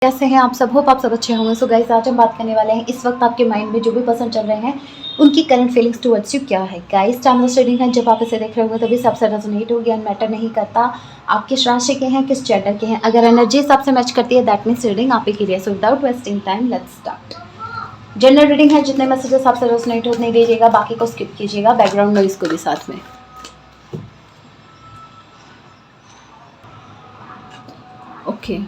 कैसे हैं आप सब? होप आप सब अच्छे होंगे। सो गाइस, आज हम बात करने वाले हैं इस वक्त आपके माइंड में जो भी पर्सन चल रहे हैं उनकी करंट फीलिंग्स टुवर्ड्स यू क्या है। गाइस, टाइमलेस रीडिंग है, जब आप इसे देख रहे होंगे तभी सबसे रेजोनेट होगी एंड मैटर नहीं करता आप किस राशि के हैं, किस जेंडर के हैं। अगर एनर्जी सबसे मैच करती है दैट मीन्स रीडिंग आप ही के लिए। So without wasting time let's start. General reading है, जितने मैसेजेस आपसे रेजोनेट हो नहीं दीजिएगा, बाकी को स्किप कीजिएगा, बैकग्राउंड नॉइज को भी साथ में। Okay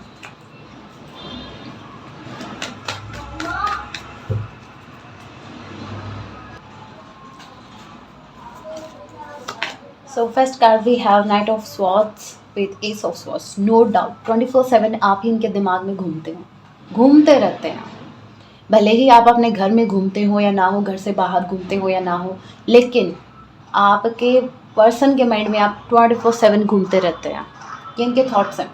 So first card we have Knight of Swords with Ace of Swords. No doubt 24/7 आप ही इनके दिमाग में घूमते रहते हैं। भले ही आप अपने घर में घूमते हो या ना हो, घर से बाहर घूमते हो या ना हो, लेकिन आपके पर्सन के माइंड में आप 24/7 घूमते रहते हैं। ये इनके थॉट्स हैं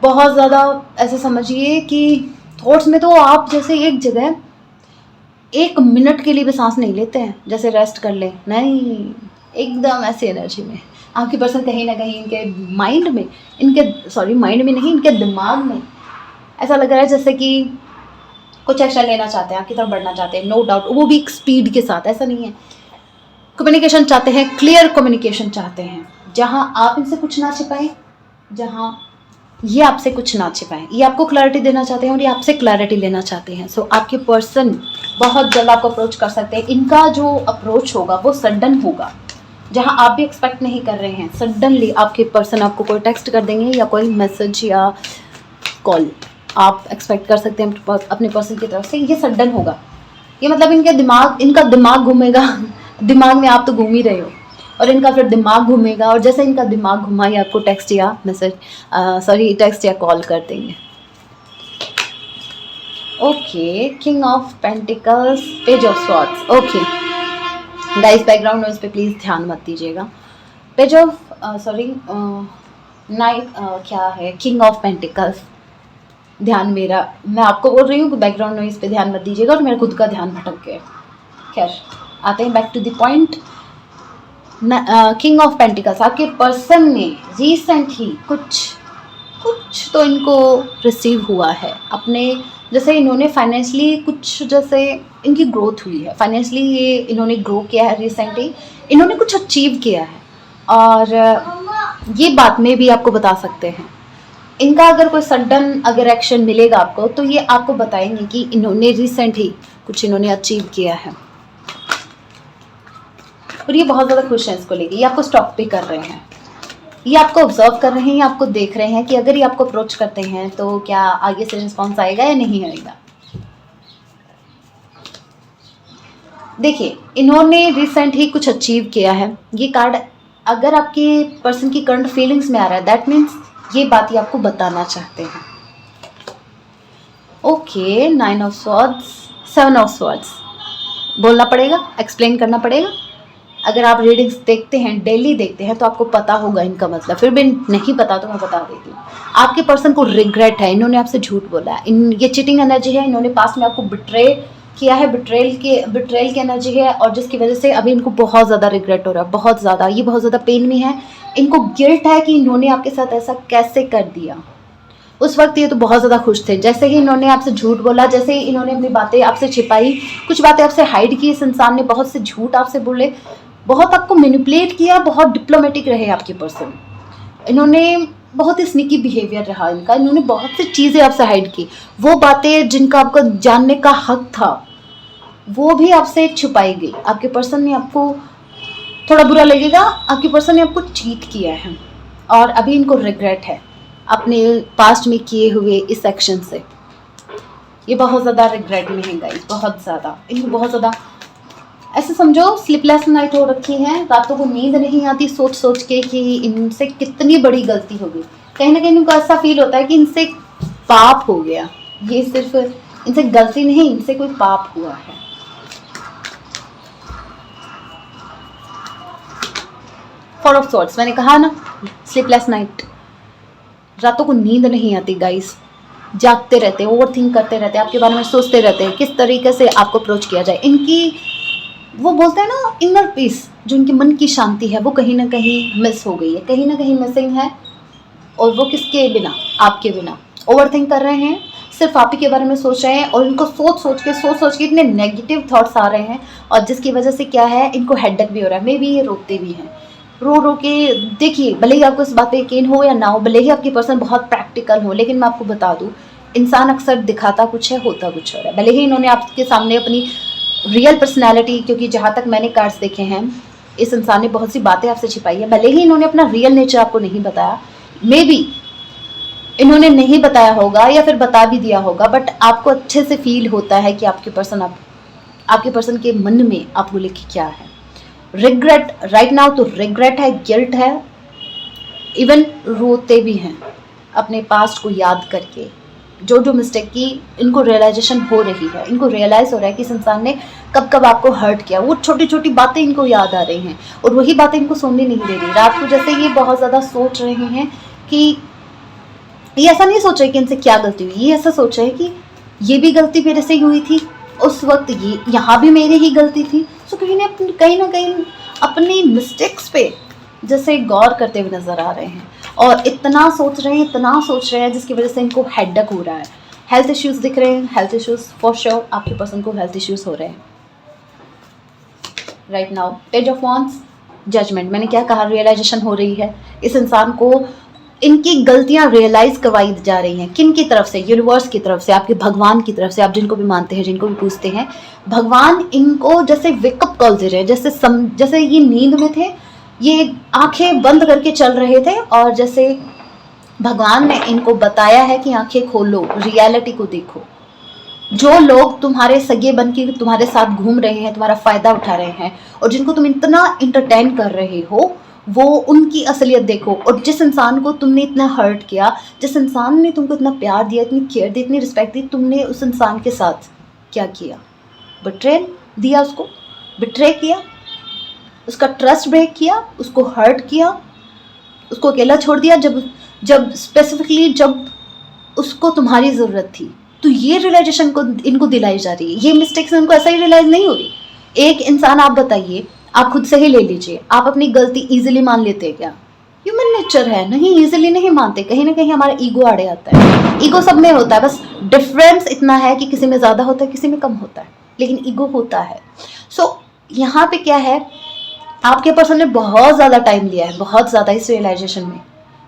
बहुत ज़्यादा। ऐसे समझिए कि थॉट्स में तो आप जैसे एक जगह 1 मिनट के लिए भी सांस नहीं लेते हैं, जैसे रेस्ट कर लें, नहीं, एकदम ऐसी एनर्जी में आपकी पर्सन कहीं ना कहीं इनके माइंड में, माइंड में नहीं, इनके दिमाग में ऐसा लग रहा है जैसे कि कुछ एक्शन लेना चाहते हैं, आपकी तरफ बढ़ना चाहते हैं। नो डाउट, वो भी एक स्पीड के साथ। ऐसा नहीं है, कम्युनिकेशन चाहते हैं, क्लियर कम्युनिकेशन चाहते हैं, जहां आप इनसे कुछ ना छिपाएं, जहां ये आपसे कुछ ना छिपाएं। ये आपको क्लैरिटी देना चाहते हैं और ये आपसे क्लैरिटी लेना चाहते हैं। सो आपके पर्सन बहुत जल्द आपको अप्रोच कर सकते हैं। इनका जो अप्रोच होगा वो सडन होगा, जहां आप भी एक्सपेक्ट नहीं कर रहे हैं। सडनली आपके पर्सन आपको कोई टेक्स्ट कर देंगे या कोई मैसेज या कॉल आप एक्सपेक्ट कर सकते हैं अपने पर्सन की तरफ से। ये सडन होगा, ये मतलब इनका दिमाग घूमेगा दिमाग में आप तो घूम ही रहे हो और इनका फिर दिमाग घूमेगा, और जैसे इनका दिमाग घुमा ये आपको टेक्स्ट या कॉल कर देंगे। Okay, king of pentacles, page of swords. Okay guys, background noise पे प्लीज़ ध्यान मत दीजिएगा। पेज ऑफ क्या है, किंग ऑफ पेंटिकल्स। ध्यान मेरा, मैं आपको बोल रही हूँ कि बैकग्राउंड नॉइज पे ध्यान मत दीजिएगा और मेरा खुद का ध्यान भटक गया। खैर, आते हैं back to the point. King of Pentacles, आपके पर्सन ने रिसेंट ही कुछ तो इनको रिसीव हुआ है अपने, जैसे इन्होंने फाइनेंशियली कुछ, जैसे इनकी ग्रोथ हुई है फाइनेंशियली, ये इन्होंने ग्रो किया है रिसेंटली, इन्होंने कुछ अचीव किया है। और ये बात में भी आपको बता सकते हैं, इनका अगर कोई सडन अगर एक्शन मिलेगा आपको तो ये आपको बताएंगे कि इन्होंने रिसेंट ही कुछ अचीव किया है। और ये बहुत ज़्यादा खुश हैं इसको लेके। ये आपको स्टॉक भी कर रहे हैं, ये आपको ऑब्जर्व कर रहे हैं, ये आपको देख रहे हैं कि अगर ये आपको अप्रोच करते हैं तो क्या आगे से रिस्पॉन्स आएगा या नहीं आएगा। देखिए, इन्होंने रिसेंट ही कुछ अचीव किया है। ये कार्ड अगर आपके पर्सन की करंट फीलिंग्स में आ रहा है दैट मीन्स ये बात ये आपको बताना चाहते हैं। Okay, 9 of swords, 7 of swords. बोलना पड़ेगा, एक्सप्लेन करना पड़ेगा। अगर आप रीडिंग्स देखते हैं, डेली देखते हैं, तो आपको पता होगा इनका मतलब। फिर भी नहीं पता तो मैं बता देती हूँ। आपके पर्सन को रिग्रेट है, इन्होंने आपसे झूठ बोला है, ये चीटिंग एनर्जी है। इन्होंने पास्ट में आपको बिट्रे किया है, बिट्रेल की एनर्जी है, और जिसकी वजह से अभी इनको बहुत ज़्यादा रिग्रेट हो रहा है, बहुत ज़्यादा। ये बहुत ज़्यादा पेन में है, इनको गिल्ट है कि इन्होंने आपके साथ ऐसा कैसे कर दिया। उस वक्त ये तो बहुत ज़्यादा खुश थे, जैसे ही इन्होंने आपसे झूठ बोला, जैसे ही इन्होंने अपनी बातें आपसे छिपाई, कुछ बातें आपसे हाइड की, इस इंसान ने बहुत से झूठ आपसे बोले, बहुत आपको मैनिपुलेट किया, बहुत डिप्लोमेटिक रहे आपके पर्सन। इन्होंने बहुत ही स्नीकी बिहेवियर रहा इनका, इन्होंने बहुत सी चीज़ें आपसे हाइड की। वो बातें जिनका आपको जानने का हक था वो भी आपसे छुपाई गई। आपके पर्सन ने आपको, थोड़ा बुरा लगेगा, आपके पर्सन ने आपको चीट किया है और अभी इनको रिग्रेट है अपने पास्ट में किए हुए इस एक्शन से। ये बहुत ज़्यादा रिग्रेट में है गाइस, बहुत ज़्यादा। इनको बहुत ज़्यादा ऐसे समझो स्लीपलेस नाइट हो रखी है, रातों को नींद नहीं आती सोच सोच के कि इनसे कितनी बड़ी गलती हो गई। कहीं ना कहीं इनको ऐसा फील होता है कि इनसे पाप हो गया। ये सिर्फ इनसे गलती नहीं, इनसे कोई पाप हुआ है। फोर ऑफ सॉर्ड्स, मैंने कहा ना, स्लीपलेस नाइट, रातों को नींद नहीं आती गाइस, जागते रहते हैं, ओवर थिंक करते रहते हैं, आपके बारे में सोचते रहते हैं किस तरीके से आपको अप्रोच किया जाए। इनकी, वो बोलते हैं ना, इनर पीस, जो इनके मन की शांति है, वो कहीं ना कहीं मिस हो गई है, कहीं ना कहीं मिसिंग है। और वो किसके बिना? आपके बिना। ओवर थिंक कर रहे हैं, सिर्फ आप ही के बारे में सोच रहे हैं और इनको सोच सोच के इतने नेगेटिव थॉट्स आ रहे हैं, और जिसकी वजह से क्या है, इनको हेडेक भी हो रहा है। मे बी ये रोते भी हैं, रो के। देखिए, भले ही आपको इस बात पे यकीन हो या ना हो, भले ही आपकी पर्सन बहुत प्रैक्टिकल हो, लेकिन मैं आपको बता दूं, इंसान अक्सर दिखाता कुछ है, होता कुछ और है। भले ही इन्होंने आपके सामने अपनी रियल पर्सनैलिटी, क्योंकि जहाँ तक मैंने कार्ड्स देखे हैं, इस इंसान ने बहुत सी बातें आपसे छिपाई है। भले ही इन्होंने अपना रियल नेचर आपको नहीं बताया, मे बी इन्होंने नहीं बताया होगा या फिर बता भी दिया होगा, बट आपको अच्छे से फील होता है कि आपके पर्सन के मन में आपको लेके क्या है। रिग्रेट राइट नाउ तो रिग्रेट है, गिल्ट है, इवन रोते भी हैं अपने पास्ट को याद करके। जो मिस्टेक की इनको रियलाइजेशन हो रही है, इनको रियलाइज़ हो रहा है कि इस इंसान ने कब कब आपको हर्ट किया। वो छोटी छोटी बातें इनको याद आ रही हैं और वही बातें इनको सोने नहीं दे रही। रात को जैसे ये बहुत ज़्यादा सोच रहे हैं कि ये ऐसा नहीं सोच रहे कि इनसे क्या गलती हुई, ये ऐसा सोच रहे हैं कि ये भी गलती मेरे से ही हुई थी, उस वक्त ये यहाँ भी मेरी ही गलती थी। सो कहीं ना कहीं अपनी मिस्टेक्स पे जैसे गौर करते हुए नज़र आ रहे हैं और इतना सोच रहे हैं जिसकी वजह से इनको हेडेक हो रहा है। हेल्थ इश्यूज़ दिख रहे हैं, हेल्थ इश्यूज़ फॉर श्योर आपके पर्सन को हेल्थ इश्यूज़ हो रहे हैं right now. Page of Wands, judgement. मैंने क्या कहा, रियलाइजेशन हो रही है। इस इंसान को इनकी गलतियां रियलाइज करवाई जा रही हैं। किन की तरफ से? यूनिवर्स की तरफ से, आपके भगवान की तरफ से। आप जिनको भी मानते हैं, जिनको भी पूछते हैं, भगवान इनको जैसे वेकअप कॉल दे रहे हैं। जैसे ये नींद में थे, ये आंखें बंद करके चल रहे थे और जैसे भगवान ने इनको बताया है कि आंखें खोलो, रियलिटी को देखो। जो लोग तुम्हारे सगे बन के तुम्हारे साथ घूम रहे हैं, तुम्हारा फायदा उठा रहे हैं और जिनको तुम इतना इंटरटेन कर रहे हो, वो उनकी असलियत देखो। और जिस इंसान को तुमने इतना हर्ट किया, जिस इंसान ने तुमको इतना प्यार दिया, इतनी केयर दी, इतनी रिस्पेक्ट दी, तुमने उस इंसान के साथ क्या किया? बिट्रेल दिया, उसको बिट्रे किया, उसका ट्रस्ट ब्रेक किया, उसको हर्ट किया, उसको अकेला छोड़ दिया जब स्पेसिफिकली जब उसको तुम्हारी ज़रूरत थी। तो ये रियलाइजेशन को इनको दिलाई जा रही है। ये मिस्टेक्स इनको ऐसा ही रियलाइज नहीं हो रही। एक इंसान, आप बताइए, आप खुद से ही ले लीजिए, आप अपनी गलती इजीली मान लेते हैं क्या? ह्यूमन नेचर है, नहीं, इजीली नहीं मानते। कहीं ना कहीं हमारा ईगो आड़े आता है। ईगो सब में होता है, बस डिफरेंस इतना है कि किसी में ज़्यादा होता है, किसी में कम होता है, लेकिन ईगो होता है। सो यहाँ पे क्या है, आपके पर्सन ने बहुत ज़्यादा टाइम लिया है, बहुत ज़्यादा, इस रियलाइजेशन में।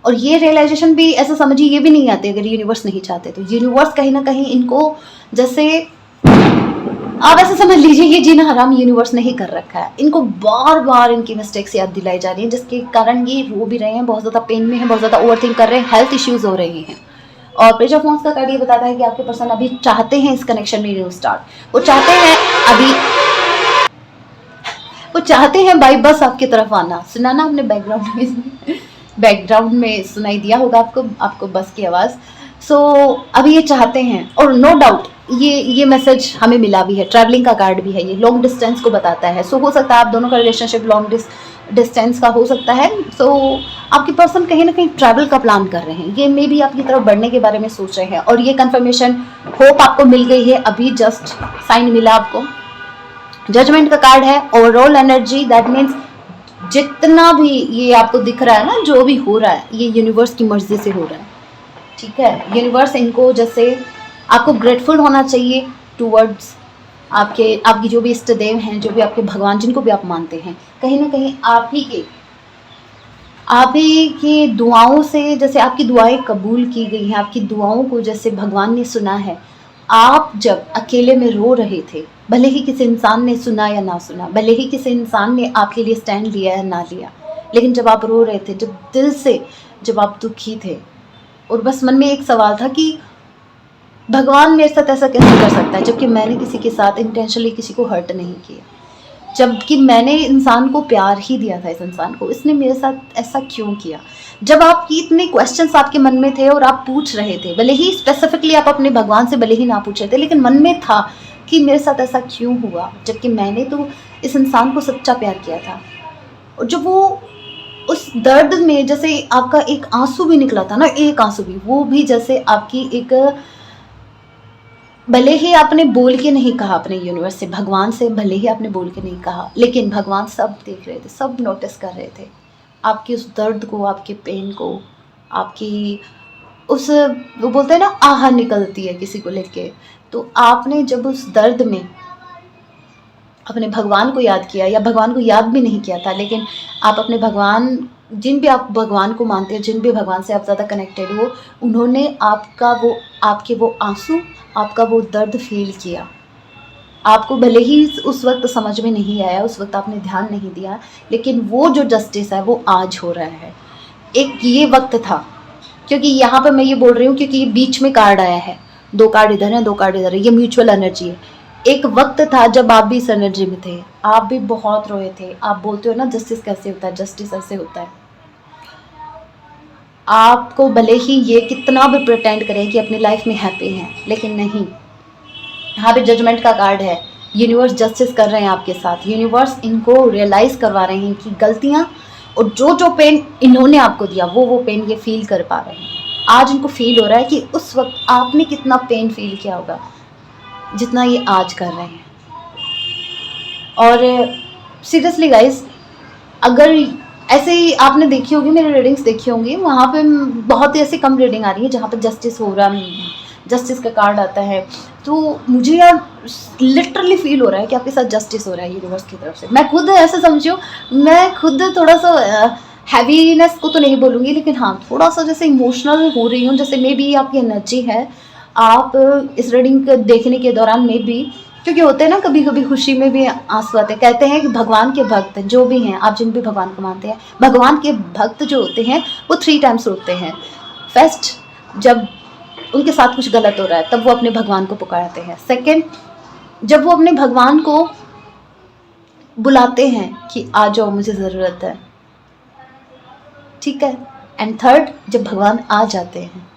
और ये रियलाइजेशन भी ऐसा समझिए, ये भी नहीं आती अगर यूनिवर्स नहीं चाहते तो। यूनिवर्स कहीं ना कहीं इनको, जैसे आप ऐसे समझ लीजिए, ये जीना हराम यूनिवर्स ने ही कर रखा है। इनको बार बार इनकी मिस्टेक्स याद दिलाई जा रही है, जिसके कारण ये रो भी रहे हैं, बहुत ज़्यादा पेन में है, बहुत ज़्यादा ओवरथिंक कर रहे हैं, हेल्थ इश्यूज़ हो रहे हैं। और पेज ऑफ वॉन्ड्स का कार्ड ये बताता है कि आपके पर्सन अभी चाहते हैं इस कनेक्शन में न्यू स्टार्ट। वो चाहते हैं अभी, वो चाहते हैं भाई बस आपकी तरफ आना। सुना ना आपने बैकग्राउंड में सुनाई दिया होगा आपको बस की आवाज़। सो अभी ये चाहते हैं, और नो डाउट ये मैसेज हमें मिला भी है। ट्रैवलिंग का कार्ड भी है, ये लॉन्ग डिस्टेंस को बताता है। सो हो सकता है आप दोनों का रिलेशनशिप लॉन्ग डिस्टेंस का हो सकता है। सो आपके पर्सन कहीं ना कहीं ट्रैवल का प्लान कर रहे हैं, ये मे बी आपकी तरफ बढ़ने के बारे में सोच रहे हैं। और ये कंफर्मेशन होप आपको मिल गई है, अभी जस्ट साइन मिला आपको। जजमेंट का कार्ड है, ओवरऑल एनर्जी, दैट मीन्स जितना भी ये आपको दिख रहा है ना, जो भी हो रहा है, ये यूनिवर्स की मर्जी से हो रहा है, ठीक है। यूनिवर्स इनको, जैसे आपको ग्रेटफुल होना चाहिए टूवर्ड्स आपकी जो भी इष्ट देव हैं, जो भी आपके भगवान, जिनको भी आप मानते हैं, कहीं ना कहीं आप ही के दुआओं से, जैसे आपकी दुआएं कबूल की गई हैं, आपकी दुआओं को जैसे भगवान ने सुना है। आप जब अकेले में रो रहे थे, भले ही किसी इंसान ने सुना या ना सुना, भले ही किसी इंसान ने आपके लिए स्टैंड लिया या ना लिया, लेकिन जब आप रो रहे थे, जब दिल से, जब आप दुखी थे और बस मन में एक सवाल था कि भगवान मेरे साथ ऐसा कैसे कर सकता है, जबकि मैंने किसी के साथ इंटेंशनली किसी को हर्ट नहीं किया, जबकि मैंने इंसान को प्यार ही दिया था, इस इंसान को, इसने मेरे साथ ऐसा क्यों किया। जब आपकी इतने क्वेश्चंस आपके मन में थे और आप पूछ रहे थे, भले ही स्पेसिफिकली आप अपने भगवान से भले ही ना पूछ रहे थे, लेकिन मन में था कि मेरे साथ ऐसा क्यों हुआ, जबकि मैंने तो इस इंसान को सच्चा प्यार किया था। और जब वो उस दर्द में, जैसे आपका एक आंसू भी निकला था ना, एक आंसू भी, वो भी जैसे आपकी एक, भले ही आपने बोल के नहीं कहा अपने यूनिवर्स से, भगवान से भले ही आपने बोल के नहीं कहा, लेकिन भगवान सब देख रहे थे, सब नोटिस कर रहे थे आपकी उस दर्द को, आपके पेन को, आपकी उस वो बोलते हैं ना आह निकलती है किसी को लेके। तो आपने जब उस दर्द में अपने भगवान को याद किया, या भगवान को याद भी नहीं किया था, लेकिन आप अपने भगवान, जिन भी आप भगवान को मानते हैं, जिन भी भगवान से आप ज़्यादा कनेक्टेड हो, उन्होंने आपके वो आंसू, आपका वो दर्द फील किया। आपको भले ही उस वक्त समझ में नहीं आया, उस वक्त आपने ध्यान नहीं दिया, लेकिन वो जो जस्टिस है वो आज हो रहा है। एक ये वक्त था, क्योंकि यहाँ पे मैं ये बोल रही हूँ क्योंकि ये बीच में कार्ड आया है, 2 कार्ड इधर है, 2 कार्ड इधर है, ये म्यूचुअल एनर्जी है। एक वक्त था जब आप भी इस एनर्जी में थे, आप भी बहुत रोए थे। आप बोलते हो ना जस्टिस कैसे होता है, जस्टिस ऐसे होता है। आपको भले ही ये कितना भी प्रिटेंड करें कि अपनी लाइफ में हैप्पी हैं, लेकिन नहीं, यहाँ पे जजमेंट का कार्ड है। यूनिवर्स जस्टिस कर रहे हैं आपके साथ, यूनिवर्स इनको रियलाइज़ करवा रहे हैं इनकी गलतियाँ, और जो पेन इन्होंने आपको दिया वो पेन ये फील कर पा रहे हैं। आज इनको फील हो रहा है कि उस वक्त आपने कितना पेन फील किया होगा जितना ये आज कर रहे हैं। और सीरियसली गाइज, अगर ऐसे ही आपने देखी होगी, मेरी रीडिंग्स देखी होंगी, वहाँ पे बहुत ही ऐसी कम रीडिंग आ रही है जहाँ पे जस्टिस हो रहा है, जस्टिस का कार्ड आता है। तो मुझे यार लिटरली फील हो रहा है कि आपके साथ जस्टिस हो रहा है यूनिवर्स की तरफ से। मैं खुद ऐसे समझियो, मैं खुद थोड़ा सा हैवीनेस को तो नहीं बोलूँगी, लेकिन हाँ थोड़ा सा जैसे इमोशनल हो रही हूँ, जैसे मे बी आपकी एनर्जी है। आप इस रीडिंग को देखने के दौरान में भी, क्योंकि होते हैं ना कभी कभी खुशी में भी आंसू आते हैं। कहते हैं कि भगवान के भक्त जो भी हैं, आप जिन भी भगवान को मानते हैं, भगवान के भक्त जो होते हैं वो 3 टाइम्स रोते हैं। फर्स्ट, जब उनके साथ कुछ गलत हो रहा है तब वो अपने भगवान को पुकारते हैं। सेकंड, जब वो अपने भगवान को बुलाते हैं कि आ जाओ मुझे ज़रूरत है, ठीक है। एंड थर्ड, जब भगवान आ जाते हैं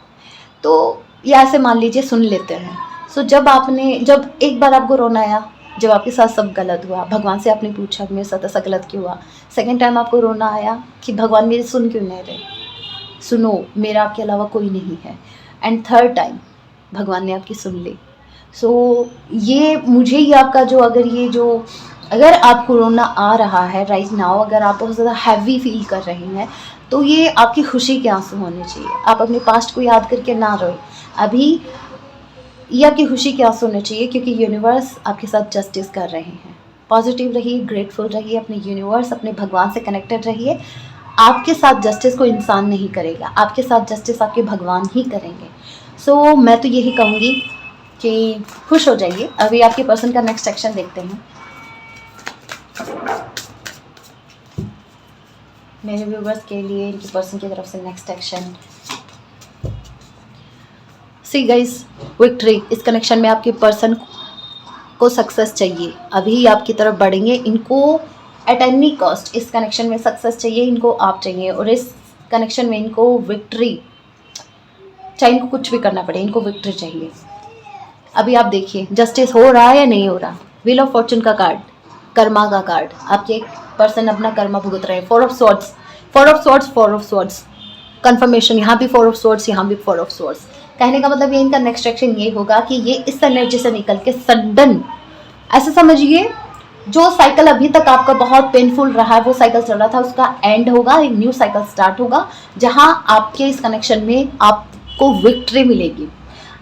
तो या ऐसे मान लीजिए सुन लेते हैं। सो जब एक बार आपको रोना आया, जब आपके साथ सब गलत हुआ, भगवान से आपने पूछा मेरे साथ ऐसा गलत क्यों हुआ। सेकंड टाइम आपको रोना आया कि भगवान मेरी सुन क्यों नहीं रहे, सुनो मेरा आपके अलावा कोई नहीं है। एंड थर्ड टाइम भगवान ने आपकी सुन ली। सो ये मुझे ही आपका जो अगर आपको रोना आ रहा है राइट नाउ, अगर आप बहुत ज़्यादा हैवी फील कर रहे हैं, तो ये आपकी खुशी के आंसू होने चाहिए। आप अपने पास्ट को याद करके ना रोए अभी, ये आपकी खुशी के आंसू होने चाहिए, क्योंकि यूनिवर्स आपके साथ जस्टिस कर रहे हैं। पॉजिटिव रहिए, ग्रेटफुल रहिए, अपने यूनिवर्स, अपने भगवान से कनेक्टेड रहिए। आपके साथ जस्टिस कोई इंसान नहीं करेगा, आपके साथ जस्टिस आपके भगवान ही करेंगे। सो मैं तो यही कहूँगी कि खुश हो जाइए। अभी आपके पर्सन का नेक्स्ट एक्शन देखते हैं। मेरे व्यूवर्स के लिए इनकी पर्सन की तरफ से next action. See guys, victory. इस कनेक्शन में आपके पर्सन को सक्सेस चाहिए, अभी आपकी तरफ बढ़ेंगे। इनको एट एनी कॉस्ट इस कनेक्शन में सक्सेस चाहिए, इनको आप चाहिए, और इस कनेक्शन में इनको विक्ट्री, चाहे इनको कुछ भी करना पड़े, इनको विक्ट्री चाहिए। अभी आप देखिए जस्टिस हो रहा है या नहीं हो रहा। व्हील ऑफ फॉर्चून का कार्ड, कर्मा का कार्ड, आपके पर्सन अपना कर्मा भुगत रहे हैं। 4 of Swords, 4 of Swords, 4 of Swords, confirmation. यहाँ भी 4 ऑफ स्वॉर्ड्स, यहाँ भी 4 ऑफ स्वॉर्ड्स। कहने का मतलब ये इनका नेक्स्ट एक्शन ये होगा कि ये इस एनर्जी से निकल के सडन, ऐसे समझिए जो साइकिल अभी तक आपका बहुत पेनफुल रहा है, वो साइकिल चल रहा था, उसका एंड होगा, एक न्यू साइकिल स्टार्ट होगा, जहाँ आपके इस कनेक्शन में आपको विक्ट्री मिलेगी।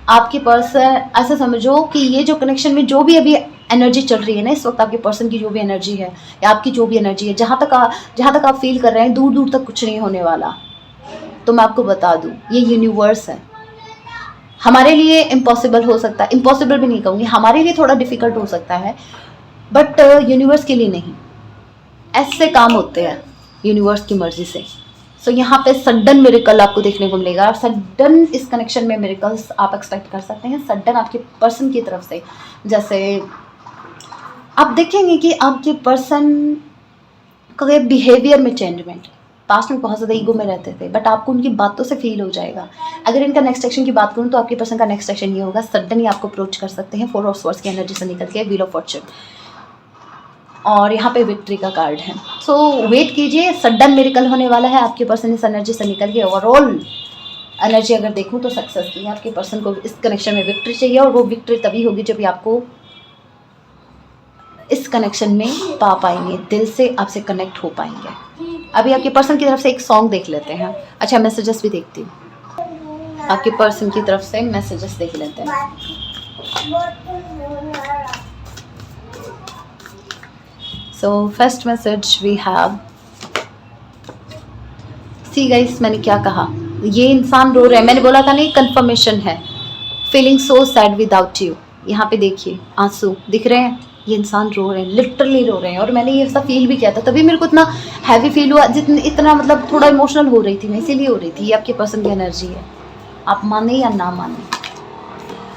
आपके पर्सन, ऐसा समझो कि ये जो कनेक्शन में जो भी अभी एनर्जी चल रही है ना इस वक्त, आपके पर्सन की जो भी एनर्जी है या आपकी जो भी एनर्जी है, जहाँ तक आप फील कर रहे हैं दूर दूर तक कुछ नहीं होने वाला। तो मैं आपको बता दूँ, ये यूनिवर्स है। हमारे लिए इम्पॉसिबल हो सकता है, इम्पॉसिबल भी नहीं कहूँगी, हमारे लिए थोड़ा डिफ़िकल्ट हो सकता है, बट यूनिवर्स के लिए नहीं। ऐसे काम होते हैं यूनिवर्स की मर्जी से। सो यहाँ पे सडन मिरेकल आपको देखने को मिलेगा। सडन इस कनेक्शन में मिरेकल्स आप एक्सपेक्ट कर सकते हैं, सडन आपके पर्सन की तरफ से। जैसे आप देखेंगे कि आपके पर्सन के बिहेवियर में चेंजमेंट, पास्ट में बहुत ज़्यादा ईगो में रहते थे, बट आपको उनकी बातों से फील हो जाएगा। अगर इनका नेक्स्ट एक्शन की बात करूँ तो आपके पर्सन का नेक्स्ट एक्शन ये होगा, सडन ही आपको अप्रोच कर सकते हैं 4 ऑफ स्वॉर्ड्स की एनर्जी से निकल के, व्हील ऑफ फॉर्चून, और यहाँ पे विक्ट्री का कार्ड है। सो वेट कीजिए, सडन मिरेकल होने वाला है आपके पर्सन इस एनर्जी से निकल के। ओवरऑल एनर्जी अगर देखूँ तो सक्सेस की है। आपके पर्सन को इस कनेक्शन में विक्ट्री चाहिए, और वो विक्ट्री तभी होगी जब आपको इस कनेक्शन में पा पाएंगे, दिल से आपसे कनेक्ट हो पाएंगे। अभी आपके पर्सन की तरफ से एक सॉन्ग देख लेते हैं। अच्छा, मैसेजेस भी देखती हूँ। आपके पर्सन की तरफ से मैसेजेस देख लेते हैं। So first message we have, see guys, मैंने क्या कहा, ये इंसान रो रहे हैं, मैंने बोला था नहीं, कंफर्मेशन है। Feeling so sad without you, यहाँ पे देखिए आंसू दिख रहे हैं, ये इंसान रो रहे हैं, लिटरली रो रहे हैं। और मैंने ये ऐसा फील भी किया था, तभी मेरे को इतना हैवी फील हुआ, इतना मतलब थोड़ा इमोशनल हो रही थी मैं, इसीलिए हो रही थी। ये आपके पर्सन की एनर्जी है, आप माने या ना माने।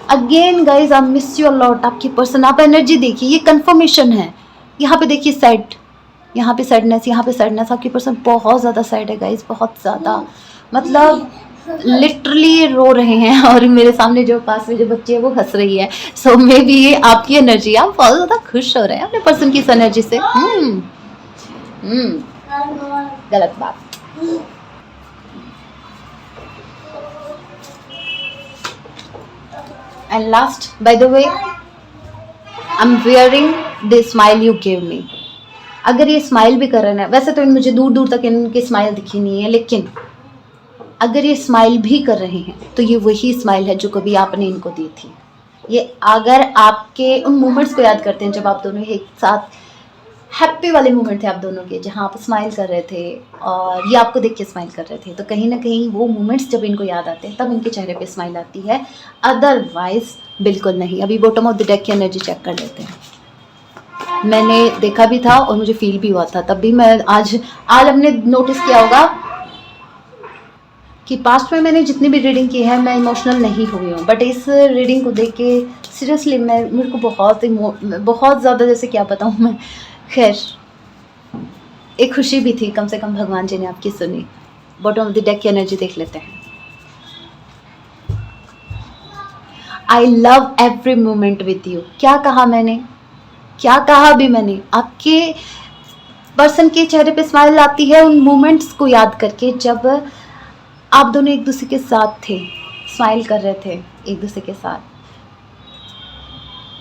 Again guys I miss you lot, आपकी पर्सन, आप एनर्जी देखिए, ये कंफर्मेशन है। यहाँ पे देखिए सैड, यहाँ पे सैडनेस, यहाँ पे सैडनेस, आपकी पर्सन बहुत ज़्यादा सैड है गाइज, बहुत ज़्यादा, मतलब लिटरली रो रहे हैं। और मेरे सामने जो पास में जो बच्ची है वो हंस रही है। सो मे बी ये आपकी एनर्जी, आप बहुत ज़्यादा खुश हो रहे हैं अपने पर्सन की इस एनर्जी से। गलत बात। And last, by the way, I am wearing the smile you give me. अगर ये स्माइल भी कर रहे हैं, वैसे तो मुझे दूर दूर तक इनकी स्माइल दिखी नहीं है, लेकिन अगर ये स्माइल भी कर रहे हैं तो ये वही स्माइल है जो कभी आपने इनको दी थी। ये अगर आपके उन मोमेंट्स को याद करते हैं जब आप दोनों एक साथ, हैप्पी वाले मोमेंट थे आप दोनों के, जहाँ आप स्माइल कर रहे थे और ये आपको देख के स्माइल कर रहे थे, तो कहीं ना कहीं वो मोमेंट्स जब इनको याद आते हैं तब इनके चेहरे पे स्माइल आती है, अदरवाइज बिल्कुल नहीं। अभी बॉटम ऑफ द डेक की एनर्जी चेक कर लेते हैं। मैंने देखा भी था और मुझे फील भी हुआ था, तब भी मैं आज आपने नोटिस किया होगा कि पास्ट में मैंने जितनी भी रीडिंग की है मैं इमोशनल नहीं हुई हूँ, बट इस रीडिंग को देख के सीरियसली मेरे को बहुत ज़्यादा, जैसे क्या बताऊँ मैं, खैर एक खुशी भी थी, कम से कम भगवान जी ने आपकी सुनी। बॉटम ऑफ द डेक की एनर्जी देख लेते हैं। I love every moment with you. क्या कहा मैंने, क्या कहा अभी मैंने, आपके पर्सन के चेहरे पे स्माइल आती है उन मोमेंट्स को याद करके जब आप दोनों एक दूसरे के साथ थे, स्माइल कर रहे थे एक दूसरे के साथ।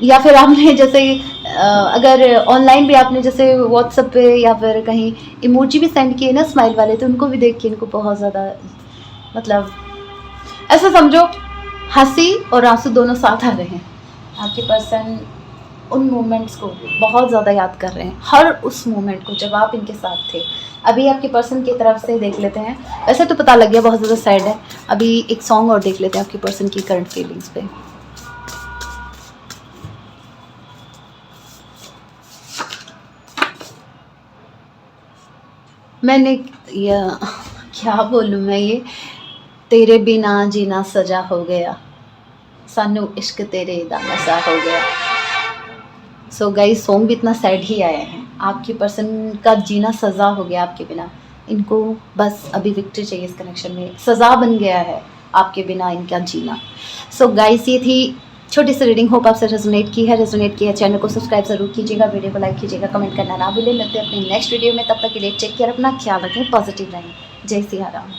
या फिर आपने जैसे अगर ऑनलाइन भी आपने जैसे व्हाट्सएप पे या फिर कहीं इमोजी भी सेंड किए ना स्माइल वाले, तो उनको भी देख के इनको बहुत ज़्यादा, मतलब ऐसा समझो हंसी और आंसू दोनों साथ आ रहे हैं। आपके पर्सन उन मोमेंट्स को बहुत ज़्यादा याद कर रहे हैं, हर उस मोमेंट को जब आप इनके साथ थे। अभी आपके पर्सन की तरफ से देख लेते हैं, वैसे तो पता लग गया बहुत ज़्यादा सैड है। अभी एक सॉन्ग और देख लेते हैं आपके पर्सन की करंट फीलिंग्स पे। मैंने क्या बोलूँ मैं, ये तेरे बिना जीना सजा हो गया, सानू इश्क तेरे दा नशा हो गया। सो गाइस, सॉन्ग भी इतना सैड ही आया है। आपके पर्सन का जीना सज़ा हो गया आपके बिना, इनको बस अभी विक्ट्री चाहिए इस कनेक्शन में, सज़ा बन गया है आपके बिना इनका जीना। सो गाइस, ये थी छोटी सी रीडिंग, होप आपसे रेजोनेट की है। चैनल को सब्सक्राइब जरूर कीजिएगा, वीडियो को लाइक कीजिएगा, कमेंट करना ना भूलें। मिलते हैं अपने नेक्स्ट वीडियो में, तब तक के लिए टेक केयर, अपना ख्याल रखें, पॉजिटिव रहें। जय सिया राम।